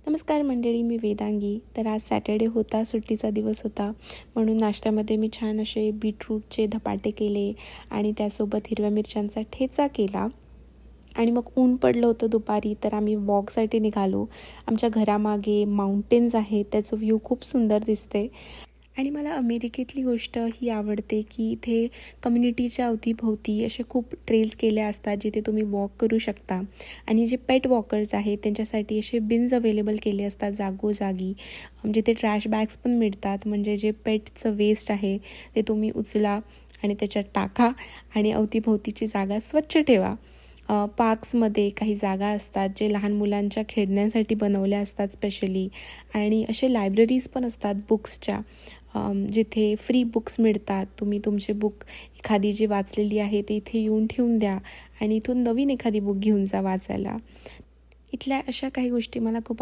नमस्कार मंडळी, मी वेदांगी. तर आज सॅटर्डे होता, सुट्टीचा दिवस होता, म्हणून नाश्त्यामध्ये मी छान असे बीटरूटचे धपाटे केले आणि त्यासोबत हिरव्या मिरच्यांचा ठेचा केला. आणि मग ऊन पडलं होतं दुपारी, तर आम्ही वॉकसाठी निघालो. आमच्या घरामागे माउंटेन्स आहेत, त्याचं व्ह्यू खूप सुंदर दिसते. आणि मला अमेरिकेतली गोष्ट ही आवडते की इथे कम्युनिटीच्या अवतीभोवती असे खूप ट्रेल्स केल्या असतात जिथे तुम्ही वॉक करू शकता. आणि जे पेट वॉकर्स आहेत त्यांच्यासाठी असे बिन्स अवेलेबल केले असतात जागोजागी, जिथे ट्रॅश बॅग्स पण मिळतात. म्हणजे जे पेटचं वेस्ट आहे ते तुम्ही उचला आणि त्याच्यात टाका आणि अवतीभोवतीची जागा स्वच्छ ठेवा. पार्क्समध्ये काही जागा असतात जे लहान मुलांच्या खेळण्यासाठी बनवल्या असतात स्पेशली. आणि असे लायब्ररीज पण असतात बुक्सच्या, जिथे फ्री बुक्स मिळतात. तुम्ही तुमचे बुक एखादी जी वाचलेली आहे ती इथे येऊन ठेवून द्या आणि इथून नवीन एखादी बुक घेऊन जा वाचायला. इथल्या अशा काही गोष्टी मला खूप